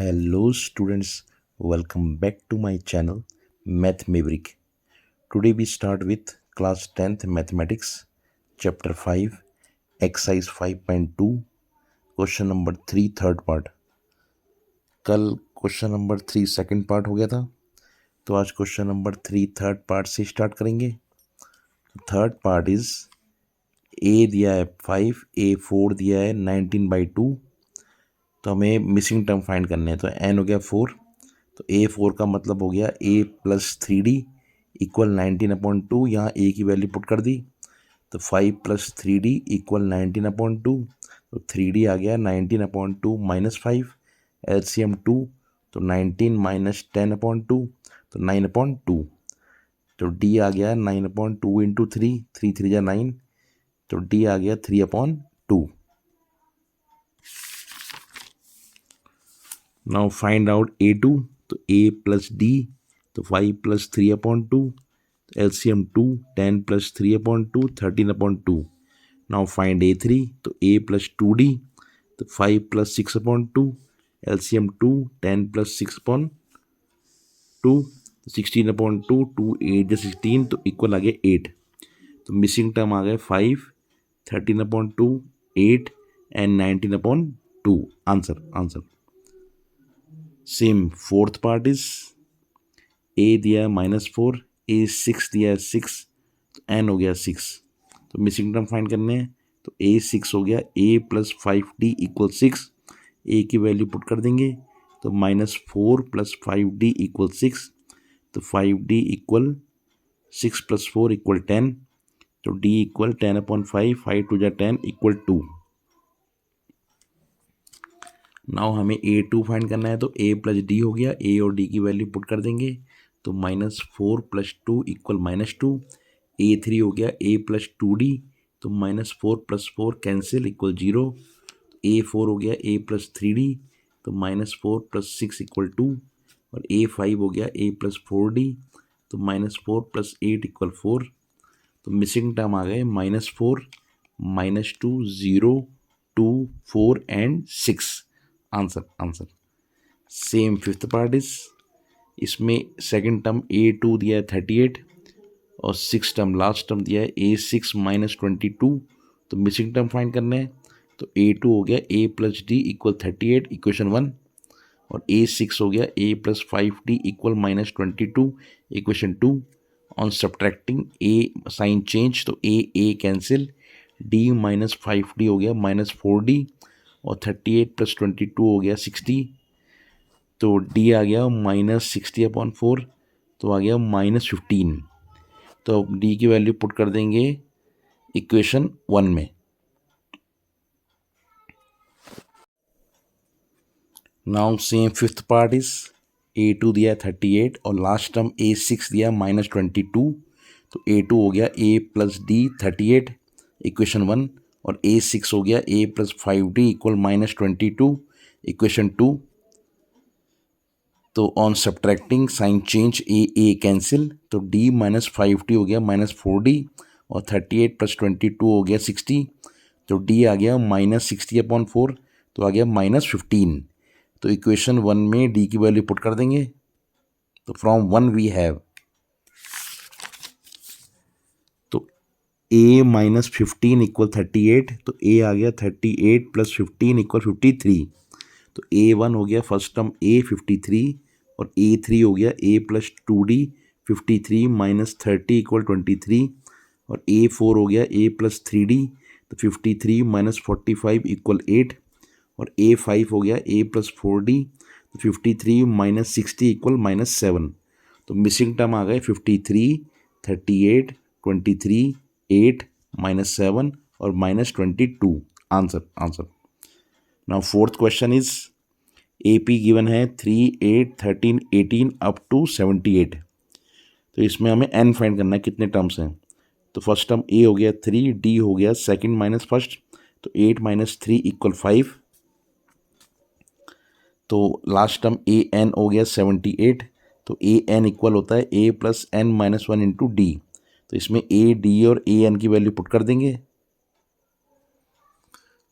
Hello students, welcome back to my channel Math Maverick. Today we start with class 10th mathematics chapter 5 exercise 5.2 question number 3 third part. कल question number 3 second part हो गया था, तो आज question number 3 third part से start करेंगे. Third part is a दिया है 5, ए 4 दिया है 19/2. तो हमें मिसिंग टर्म फाइंड करने हैं. तो एन हो गया 4, तो ए 4 का मतलब हो गया ए प्लस 3d इक्वल 19/2. यहाँ ए की वैल्यू पुट कर दी, तो 5 प्लस 3d इक्वल 19/2. तो 3d आ गया 19/2 माइनस 5, एलसीएम 2, तो 19 माइनस 10/2, तो 9/2. तो d आ गया 9/2 इंटू 3, 3 3 जा 9, तो d आ गया 3/2. Now find out a2. तो a प्लस d, तो 5 plus 3/2, LCM 2, 10 plus 3/2, 13/2. Now find a3. तो a प्लस 2d, तो 5 प्लस 6/2, एलसीएम 2, 10 प्लस 6/2, 16/2, 2 8 16, तो इक्वल आ गया 8. तो मिसिंग टर्म आ गए 5, 13/2, 8 and 19/2. Answer. Same fourth part is a दिया है -4, ए 6 दिया है 6, तो एन हो गया 6. तो मिसिंग टर्म फाइंड करने हैं. तो ए 6 हो गया, ए प्लस 5d इक्वल 6. ए की वैल्यू पुट कर देंगे, तो -4 प्लस 5d इक्वल 6. तो 5d इक्वल 6 प्लस 4 इक्वल 10. तो d इक्वल 10/5, 5 2 जा 10 इक्वल 2. नाउ हमें a2 फाइंड करना है. तो a प्लस डी हो गया, a और d की वैल्यू पुट कर देंगे, तो -4 प्लस 2 इक्वल -2. a3 हो गया a प्लस 2d, तो -4 प्लस 4 कैंसिल इक्वल 0. a4 हो गया a प्लस 3d, तो -4 प्लस 6 इक्वल 2. और a5 हो गया a प्लस 4d, तो -4 प्लस 8 इक्वल 4. तो मिसिंग टर्म आ गए -4, -2, 0, 2, 4 and 6. Answer. Same fifth part is, इसमें सेकंड टर्म a2 दिया है 38, और सिक्स टर्म लास्ट टर्म दिया है a6 माइनस 22. तो मिसिंग टर्म फाइंड करने हैं. तो a2 हो गया a plus d equal 38 equation 1, और a6 हो गया a plus 5d equal -22 equation 2. On subtracting a sign change, तो a cancel, d minus 5d हो गया -4d, और 38 प्लस 22 हो गया 60. तो d आ गया -60/4, तो आ गया -15. तो अब d की वैल्यू पुट कर देंगे इक्वेशन 1 में. Now same fifth part is, a2 दिया 38 और लास्ट टर्म a6 दिया -22. तो a2 हो गया a प्लस डी 38 इक्वेशन 1, और a6 हो गया a plus 5d equal -22 equation 2. तो on subtracting sign change a cancel, तो d माइनस 5d हो गया -4d, और 38 प्लस 22 हो गया 60. तो d आ गया -60/4, तो आ गया -15. तो इक्वेशन 1 में d की वैल्यू पुट कर देंगे. तो फ्रॉम 1 वी हैव, तो a माइनस 15 इक्वल 38, तो a आ गया 38 प्लस 15 इक्वल 53. तो a1 हो गया फर्स्ट टर्म a 53, और a3 हो गया a plus 2d 53 minus 30 equal 23, और a4 हो गया a प्लस 3d, तो 53 माइनस 45 इक्वल 8, और a5 हो गया a प्लस 4d, तो 53 माइनस 60 इक्वल -7. तो मिसिंग टर्म आ गए 53, 38, 23, 8, -7 और -22. Answer. Now fourth question is, AP given है 3, 8, 13, 18 अप टू 78. तो इसमें हमें n फाइंड करना है, कितने टर्म्स हैं. तो फर्स्ट टर्म a हो गया 3, d हो गया सेकंड माइनस फर्स्ट, तो 8 माइनस 3 इक्वल 5. तो लास्ट टर्म an हो गया 78, तो an इक्वल होता है a plus n minus 1 into d. तो इसमें a, d और an की वैल्यू पुट कर देंगे.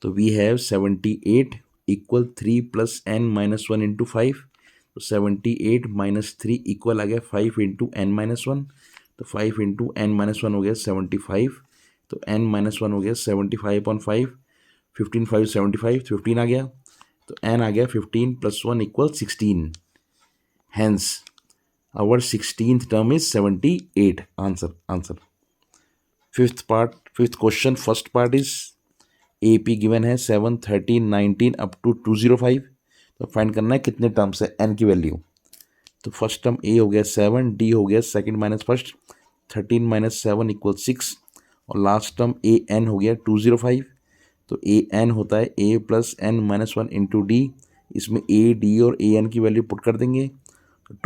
तो we have 78 equal 3 plus n minus one into 5, तो 78 माइनस 3 इक्वल आ गया 5 इंटू एन माइनस वन, तो 5 इंटू एन माइनस वन हो गया 75, तो एन माइनस वन हो गया 75/5, 15 5 75, 15 आ गया, तो एन आ गया 15 plus one equal 16, hence our 16th term is 78। Answer. Fifth question, first part is AP given है 7 13 19 अप टू 205, तो फाइंड करना है कितने टर्म्स है n की वैल्यू। तो फर्स्ट टर्म a हो गया 7, d हो गया second minus first, 13 minus 7 equal 6, और लास्ट टर्म a n हो गया 205, तो a n होता है a plus n minus one into d, इसमें a d और a n की वैल्यू पुट कर देंगे,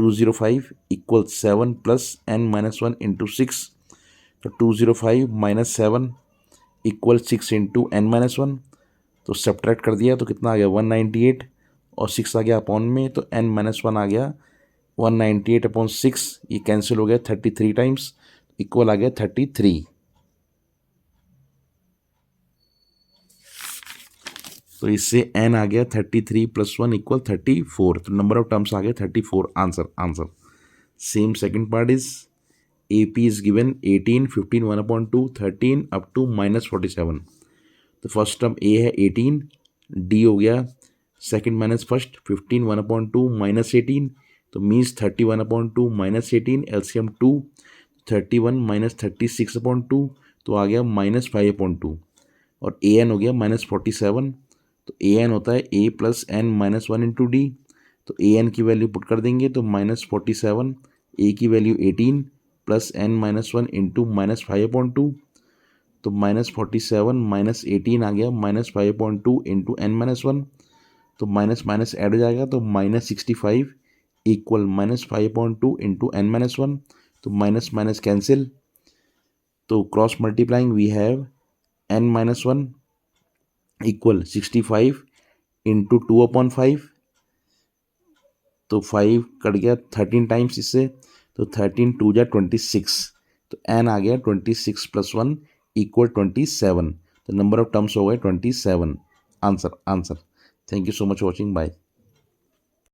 205 equal 7 plus n minus one into 6, तो 205 minus 7 equal 6 into n minus one, तो सब्ट्रैक्ट कर दिया तो कितना आ गया 198, और 6 आ गया अपॉन में, तो एन माइनस वन आ गया 198/6, ये कैंसिल हो गया 33 टाइम्स, इक्वल आ गया 33। तो इससे n आ गया 33 प्लस वन इक्वल 34, तो नंबर ऑफ टर्म्स आ गया 34। Answer. Same second part is AP is given 18 15 1/2 13 up to -47, तो फर्स्ट टर्म A है 18, D हो गया सेकंड माइनस फर्स्ट 15 1/2 -18, तो मीन्स 31/2 -18, LCM 2, 31 माइनस 36/2, तो आ गया -5/2, और AN हो गया -47, तो AN होता है A plus n minus one into d, तो AN की वैल्यू पुट कर देंगे तो -47, A की value 18 plus n minus one into -5/2, तो -47 माइनस 18 आ गया -5/2 इंटू एन माइनस वन, तो माइनस माइनस ऐड हो जाएगा, तो -65 equal -5/2 into n minus one, तो माइनस माइनस कैंसिल, तो cross multiplying we have n minus one equal 65 into 2/5, तो 5 कट गया 13 टाइम्स इससे, तो 13 2 जा 26, तो एन आ गया 26 प्लस वन इक्वल 27, तो नंबर ऑफ टर्म्स हो गए 27। Answer. Thank you so much watching, bye.